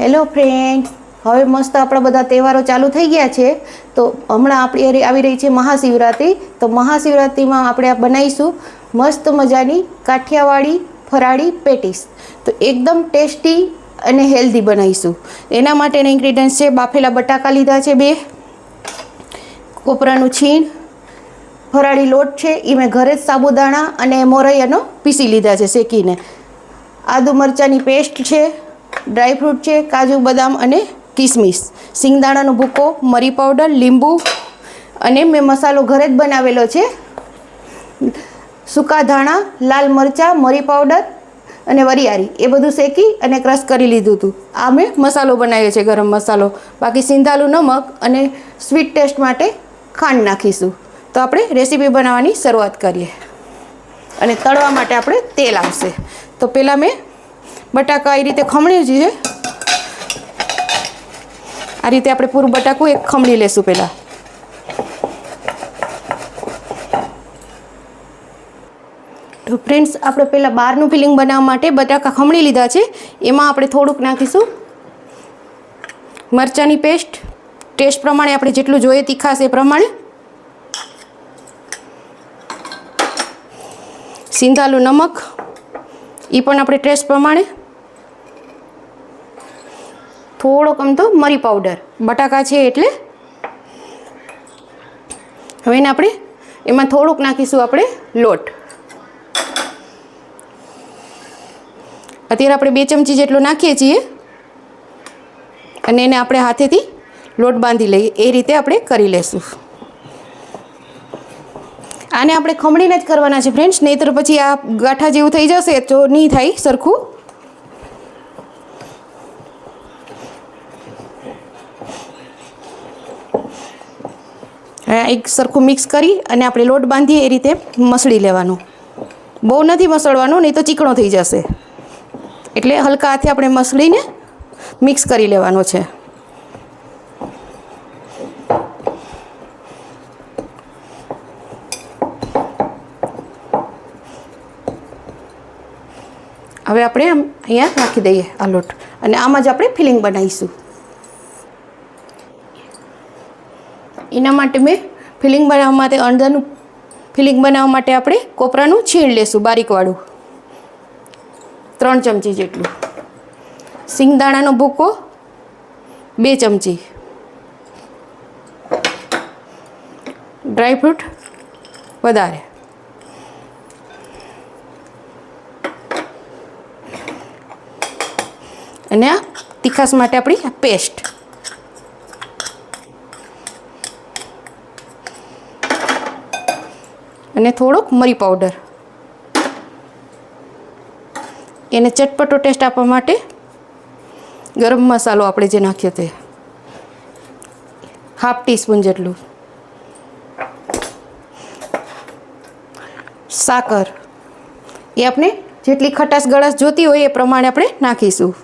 Hello friend, હવે મસ્ત આપણા બધા તહેવારો ચાલુ થઈ ગયા છે. તો હમણાં આપણી આવી રહી છે મહાશિવરાત્રિ. તો મહાશિવરાત્રિમાં આપણે બનાવીશું મસ્ત મજાની કાઠિયાવાડી ફરાળી પેટીસ. તો એકદમ ટેસ્ટી અને હેલ્ધી બનાવીશું. એના માટેના ઇન્ગ્રીડિયન્ટ્સ છે: બાફેલા બટાકા લીધા છે 2, કોપરાનું છીણ, ફરાળી લોટ છે એ મેં ઘરે જ સાબુદાણા અને મોરૈયાનો પીસી લીધા છે શેકીને, આદુ મરચાંની પેસ્ટ છે, ડ્રાયફ્રૂટ છે, કાજુ બદામ અને કિસમિસ, સિંગદાણાનો ભૂકો, મરી પાવડર, લીંબુ અને મેં મસાલો ઘરે જ બનાવેલો છે. સૂકા ધાણા, લાલ મરચાં, મરી પાવડર અને વરિયાળી એ બધું શેકી અને ક્રશ કરી લીધું હતું. આ મેં મસાલો બનાવ્યો છે, ગરમ મસાલો. બાકી સિંધાલું નમક અને સ્વીટ ટેસ્ટ માટે ખાંડ નાખીશું. તો આપણે રેસીપી બનાવવાની શરૂઆત કરીએ. અને તળવા માટે આપણે તેલ આવશે. તો પહેલાં મેં બટાકા એ રીતે ખમણ્યું છે. આ રીતે આપણે પૂરું બટાકું એક ખમણી લેશું પહેલાં. તો ફ્રેન્ડ્સ, આપણે પહેલાં બહારનું ફિલિંગ બનાવવા માટે બટાકા ખમણી લીધા છે. એમાં આપણે થોડુંક નાખીશું મરચાંની પેસ્ટ, ટેસ્ટ પ્રમાણે આપણે જેટલું જોઈએ તીખાશ એ પ્રમાણે, સિંધાલું નમક એ પણ આપણે ટેસ્ટ પ્રમાણે, થોડોક અમથો મરી પાવડર, બટાકા છે એટલે. હવે એને આપણે એમાં થોડુંક નાખીશું આપણે લોટ. અત્યારે આપણે 2 ચમચી જેટલો નાખીએ છીએ અને એને આપણે હાથેથી લોટ બાંધી લઈએ. એ રીતે આપણે કરી લેશું. આને આપણે ખમણીને જ કરવાના છે ફ્રેન્ડ્સ, નહીંતર પછી આ ગાંઠા જેવું થઈ જશે તો નહીં થાય સરખું. એક સરખું મિક્સ કરી અને આપણે લોટ બાંધીએ એ રીતે મસળી લેવાનું. બહુ નથી મસળવાનું, નહીં તો ચીકણો થઈ જશે. એટલે હલકા હાથે આપણે મસળીને મિક્સ કરી લેવાનો છે. હવે આપણે અહીંયા નાખી દઈએ આ લોટ અને આમાં જ આપણે ફિલિંગ બનાવીશું. એના માટે મેં ફિલિંગ બનાવવા માટે અંદરનું ફિલિંગ બનાવવા માટે આપણે કોપરાનું છીણ લેશું બારીકવાળું, 3 ચમચી જેટલું, સિંગદાણાનો ભૂકો 2 ચમચી, ડ્રાયફ્રૂટ વધારે, અને આ તીખાશ માટે આપણી પેસ્ટ, અને થોડોક મરી પાવડર. એને ચટપટો ટેસ્ટ આપવા માટે ગરમ મસાલો આપણે જે નાખ્યો તે ½ ટીસ્પૂન જેટલું, સાકર એ આપણે જેટલી ખટાશ ગળાશ જોતી હોય એ પ્રમાણે આપણે નાખીશું,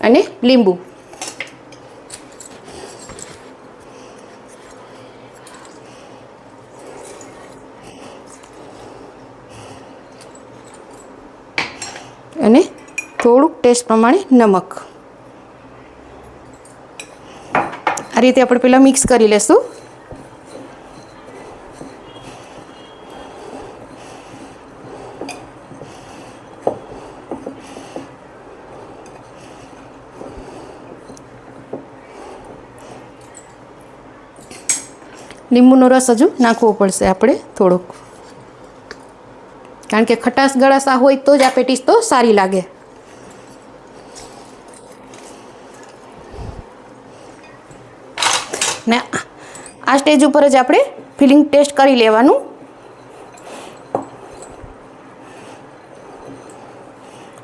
અને લીંબુ. અને થોડુંક ટેસ્ટ પ્રમાણે નમક. આ રીતે આપણે પહેલાં મિક્સ કરી લેશું. લીંબુનો રસ હજુ નાખવો પડશે આપણે થોડોક, કારણ કે ખટાશ ગળાશ હોય તો જ આ પેટીસ તો સારી લાગે. ને આ સ્ટેજ ઉપર જ આપણે ફિલિંગ ટેસ્ટ કરી લેવાનું.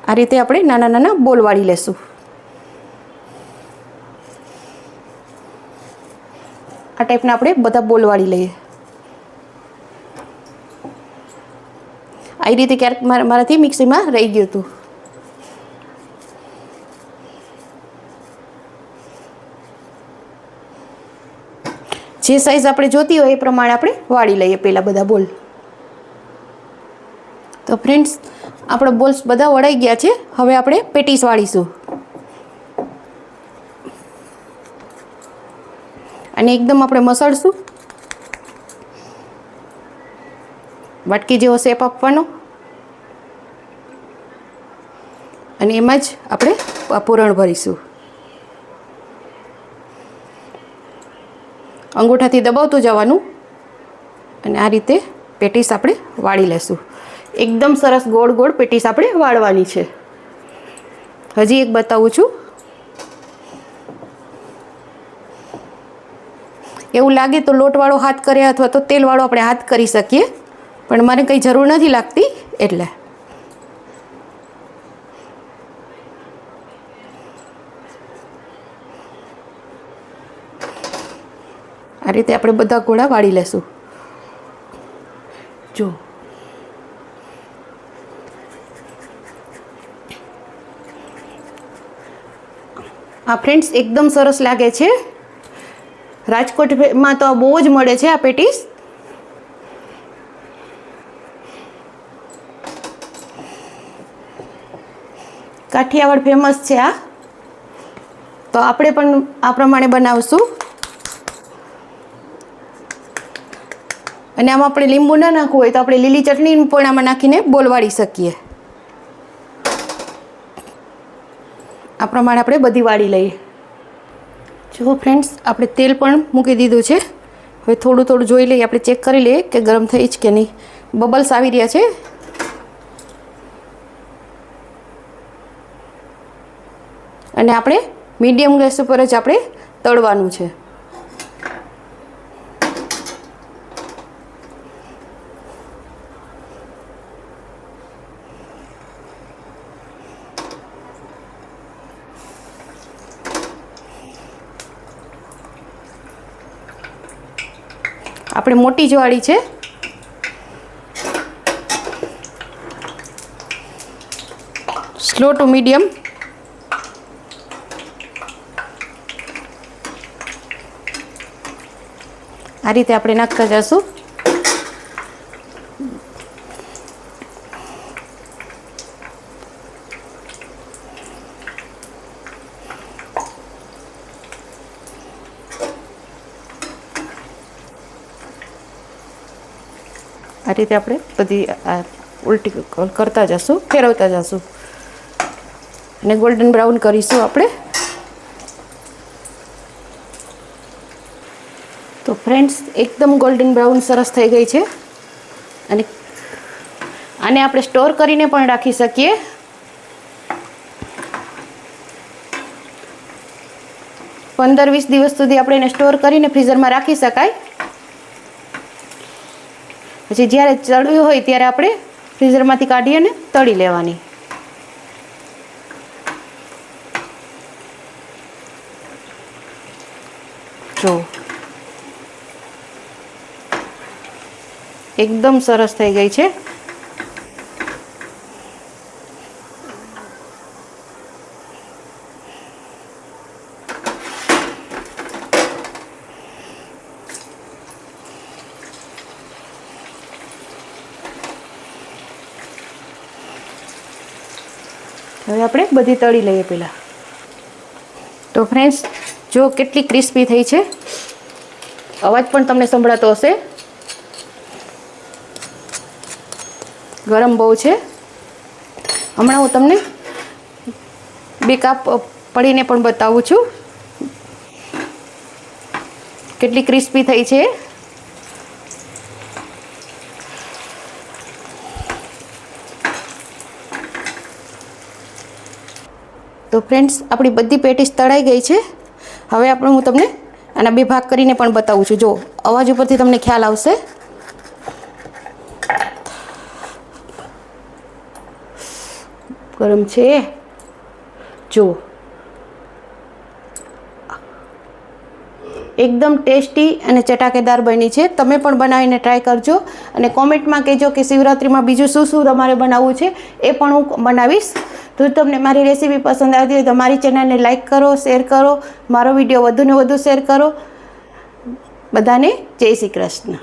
આ રીતે આપણે નાના નાના બોલ વાળી લેશું. આ ટાઈપના આપણે બધા બોલ વાળી લઈએ. આ રીતે ક્યારેક મારાથી મિક્સીમાં રહી ગયું હતું. જે સાઈઝ આપણે જોતી હોય એ પ્રમાણે આપણે વાળી લઈએ પહેલાં બધા બોલ. તો ફ્રેન્ડ્સ, આપણે બોલ્સ બધા વળાઈ ગયા છે. હવે આપણે પેટીસ વાળીશું અને એકદમ આપણે મસળશું. વાટકી જેવો શેપ આપવાનો અને એમાં જ આપણે પૂરણ ભરીશું. અંગૂઠાથી દબાવતું જવાનું અને આ રીતે પેટીસ આપણે વાળી લેશું. એકદમ સરસ ગોળ ગોળ પેટીસ આપણે વાળવાની છે. હજી એક બતાવું છું. એવું લાગે તો લોટવાળો હાથ કરે અથવા તો તેલવાળો આપણે હાથ કરી શકીએ, પણ મને કંઈ જરૂર નથી લાગતી એટલે. આ રીતે આપણે બધા ગોળા વાળી લેશું. જો આ ફ્રેન્ડ્સ એકદમ સરસ લાગે છે. રાજકોટમાં તો બહુ જ મળે છે આ પેટીસ. કાઠિયાવાડ ફેમસ છે આ. તો આપણે પણ આ પ્રમાણે બનાવશું. અને આમાં આપણે લીંબુ ના નાખવું હોય તો આપણે લીલી ચટણી પણ આમાં નાખીને બોલ વાળી શકીએ. આ પ્રમાણે આપણે બધી વાળી લઈએ. જો ફ્રેન્ડ્સ, આપણે તેલ પણ મૂકી દીધું છે. હવે થોડું થોડું જોઈ લઈએ, આપણે ચેક કરી લઈએ કે ગરમ થઈ જ કે નહીં. બબલ્સ આવી રહ્યા છે. અને આપણે મીડિયમ ગેસ ઉપર જ આપણે તળવાનું છે. આપણે મોટી જ વાળી છે. Slow to medium. આ રીતે આપણે નાખતા જઈશું. આ રીતે આપણે બધી ઉલટી કરતા જઈશું, ફેરવતા જઈશું અને ગોલ્ડન બ્રાઉન કરીશું આપણે. તો ફ્રેન્ડ્સ, એકદમ ગોલ્ડન બ્રાઉન સરસ થઈ ગઈ છે. અને આને આપણે સ્ટોર કરીને પણ રાખી શકીએ. પંદર 20 દિવસ સુધી આપણે એને સ્ટોર કરીને ફ્રીઝરમાં રાખી શકાય. પછી જ્યારે તળવી હોય ત્યારે આપણે ફ્રીઝરમાંથી કાઢી અને તળી લેવાની. જો એકદમ સરસ થઈ ગઈ છે. હવે આપણે બધી તળી લઈએ પહેલાં. તો ફ્રેન્ડ્સ, જો કેટલી ક્રિસ્પી થઈ છે. અવાજ પણ તમને સંભળાતો હશે. ગરમ બહુ છે. હમણાં હું તમને 2 કાપ પડીને પણ બતાવું છું કેટલી ક્રિસ્પી થઈ છે. તો ફ્રેન્ડ્સ, આપણી બધી પેટીસ તળાઈ ગઈ છે. હવે હું તમને આના 2 ભાગ કરીને પણ બતાવું છું. જો અવાજ ઉપરથી તમને ખ્યાલ આવશે. ગરમ છે. જો એકદમ ટેસ્ટી અને ચટાકેદાર બની છે. તમે પણ બનાવીને ટ્રાય કરજો અને કોમેન્ટમાં કહેજો કે શિવરાત્રિમાં બીજું શું શું તમારે બનાવવું છે, એ પણ હું બનાવીશ. તો તમને મારી રેસીપી પસંદ આવતી હોય તો મારી ચેનલને લાઈક કરો, શેર કરો, મારો વિડીયો વધુને વધુ શેર કરો. બધાને જય શ્રી કૃષ્ણ.